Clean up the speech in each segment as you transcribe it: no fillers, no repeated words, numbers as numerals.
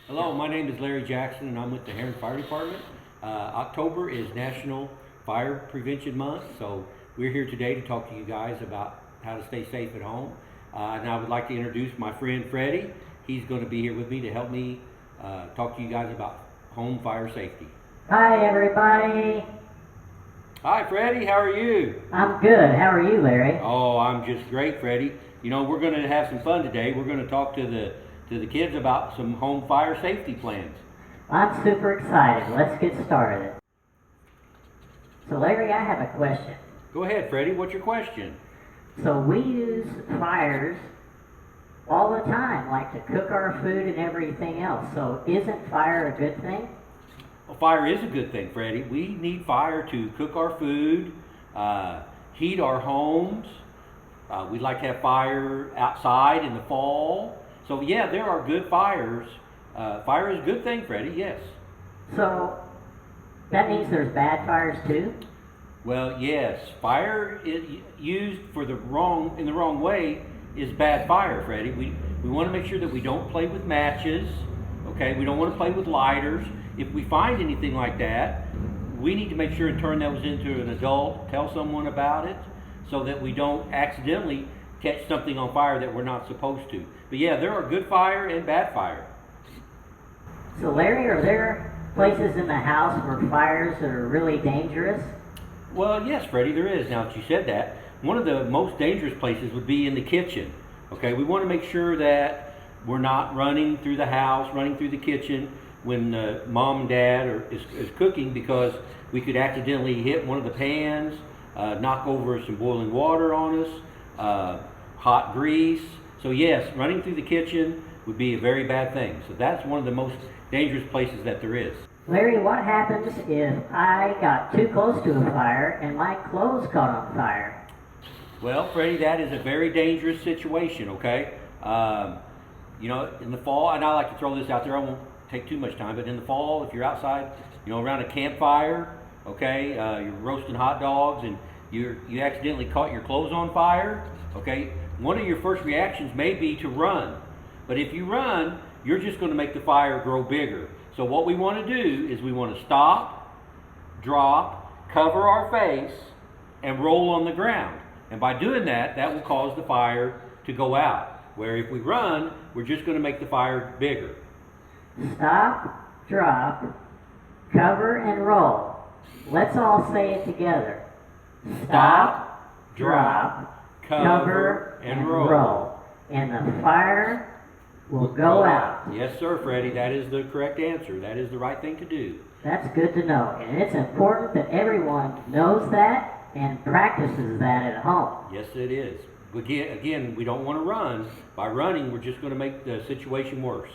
Hello, my name is Larry Jackson and I'm with the Herrin Fire Department. October is National Fire Prevention Month, so we're here today to talk to you guys about how to stay safe at home. And I would like to introduce my friend Freddie. He's going to be here with me to help me talk to you guys about home fire safety. Hi, everybody. Hi Freddie, how are you? I'm good. How are you, Larry? Oh, I'm just great, Freddie. You know, we're going to have some fun today. We're going to talk to the kids about some home fire safety plans. I'm super excited. Let's get started. So, Larry, I have a question. Go ahead, Freddie. What's your question? So, we use fires all the time, like to cook our food and everything else. So, isn't fire a good thing? Well, fire is a good thing, Freddie. We need fire to cook our food, heat our homes. We like to have fire outside in the fall. So yeah, there are good fires. Fire is a good thing, Freddie, yes. So, that means there's bad fires too? Well, yes. Fire is used in the wrong way is bad fire, Freddie. We want to make sure that we don't play with matches, okay? We don't want to play with lighters. If we find anything like that, we need to make sure and turn those into an adult, tell someone about it, so that we don't accidentally catch something on fire that we're not supposed to. But yeah, there are good fire and bad fire. So, Larry, are there places in the house where fires are really dangerous? Well, yes, Freddie, there is. Now that you said that, one of the most dangerous places would be in the kitchen. Okay, we want to make sure that we're not running through the house, running through the kitchen when mom and dad is cooking, because we could accidentally hit one of the pans, knock over some boiling water on us, hot grease. So yes, running through the kitchen would be a very bad thing. So that's one of the most dangerous places that there is. Larry, what happens if I got too close to a fire and my clothes caught on fire? Well, Freddie, that is a very dangerous situation, okay? You know, in the fall, and I like to throw this out there, I won't take too much time, but in the fall, if you're outside, you know, around a campfire, okay, you're roasting hot dogs and you accidentally caught your clothes on fire, okay, one of your first reactions may be to run. But if you run, you're just going to make the fire grow bigger. So what we want to do is we want to stop, drop, cover our face, and roll on the ground. And by doing that, that will cause the fire to go out. Where if we run, we're just going to make the fire bigger. Stop, drop, cover, and roll. Let's all say it together. Stop, drop, cover, and roll. And the fire will go out. Yes, sir, Freddie. That is the correct answer. That is the right thing to do. That's good to know. And it's important that everyone knows that and practices that at home. Yes, it is. Again, we don't want to run. By running, we're just going to make the situation worse.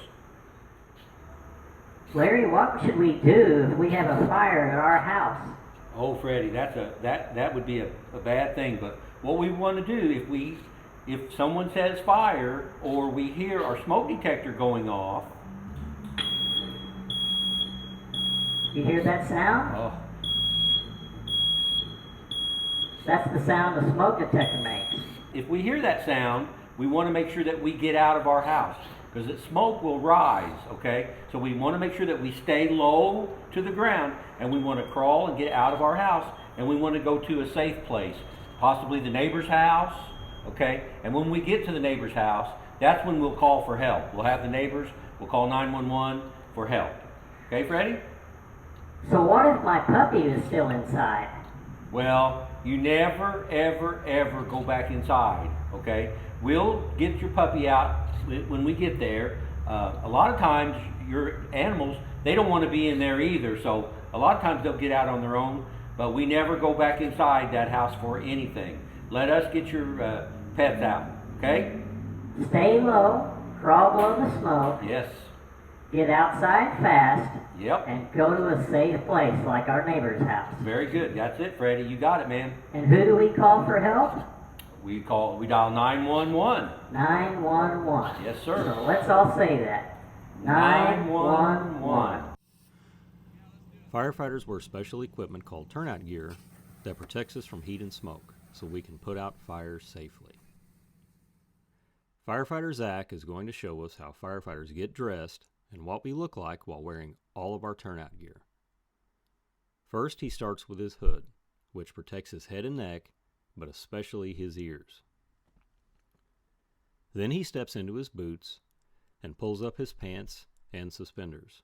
Larry, what should we do if we have a fire at our house? Oh, Freddie, that would be a bad thing. But what we want to do if someone says fire or we hear our smoke detector going off. You hear that sound? Oh, That's the sound the smoke detector makes. if we hear that sound, we want to make sure that we get out of our house, because the smoke will rise, okay? So we want to make sure that we stay low to the ground, and we want to crawl and get out of our house, and we want to go to a safe place, possibly the neighbor's house, okay? And when we get to the neighbor's house, that's when we'll call for help. We'll have the neighbors, we'll call 911 for help. Okay, Freddie? So what if my puppy is still inside? Well, you never, ever, ever go back inside, okay? We'll get your puppy out when we get there. A lot of times, your animals, they don't want to be in there either, so a lot of times they'll get out on their own, but we never go back inside that house for anything. Let us get your pets out, okay? Stay low, crawl below the smoke, Yes. get outside fast, Yep. and go to a safe place like our neighbor's house. Very good. That's it, Freddie. You got it, man. And who do we call for help? We dial 911. 911. Yes, sir. So let's all say that. 911. Firefighters wear special equipment called turnout gear that protects us from heat and smoke so we can put out fires safely. Firefighter Zach is going to show us how firefighters get dressed and what we look like while wearing all of our turnout gear. First, he starts with his hood, which protects his head and neck, but especially his ears. Then he steps into his boots and pulls up his pants and suspenders.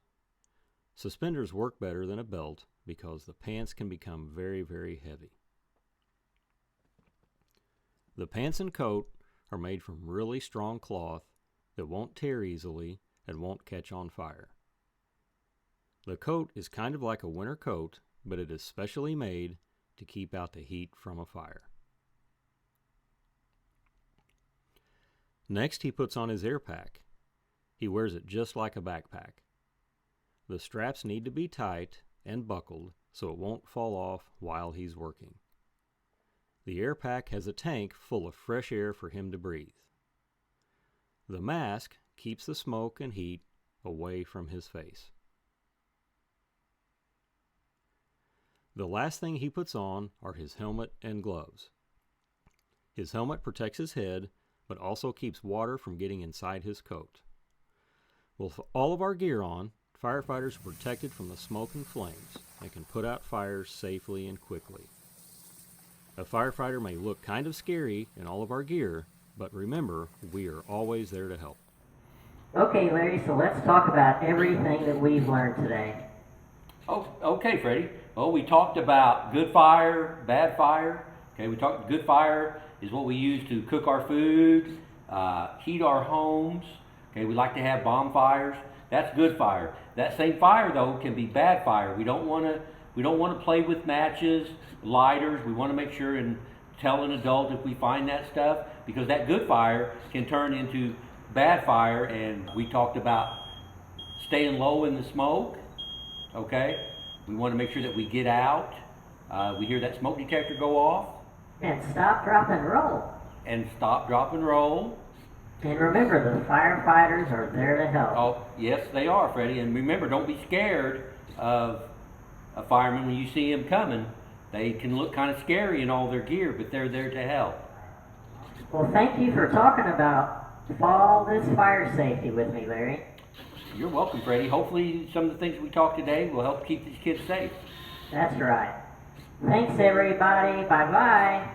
Suspenders work better than a belt because the pants can become very, very heavy. The pants and coat are made from really strong cloth that won't tear easily and won't catch on fire. The coat is kind of like a winter coat, but it is specially made to keep out the heat from a fire. Next, he puts on his air pack. He wears it just like a backpack. The straps need to be tight and buckled so it won't fall off while he's working. The air pack has a tank full of fresh air for him to breathe. The mask keeps the smoke and heat away from his face. The last thing he puts on are his helmet and gloves. His helmet protects his head, but also keeps water from getting inside his coat. With all of our gear on, firefighters are protected from the smoke and flames and can put out fires safely and quickly. A firefighter may look kind of scary in all of our gear, but remember, we are always there to help. Okay, Larry, so let's talk about everything that we've learned today. Oh, okay, Freddie. Well, we talked about good fire, bad fire. Okay, we talked good fire is what we use to cook our food, heat our homes. Okay, we like to have bonfires. That's good fire. That same fire, though, can be bad fire. We don't want to play with matches, lighters. We want to make sure and tell an adult if we find that stuff, because that good fire can turn into bad fire. And we talked about staying low in the smoke. Okay, we want to make sure that we get out. We hear that smoke detector go off. And stop, drop, and roll. And stop, drop, and roll. And remember, the firefighters are there to help. Oh, yes, they are, Freddie. And remember, don't be scared of a fireman when you see him coming. They can look kind of scary in all their gear, but they're there to help. Well, thank you for talking about all this fire safety with me, Larry. You're welcome, Freddie. Hopefully some of the things we talked today will help keep these kids safe. That's right. Thanks, everybody. Bye-bye.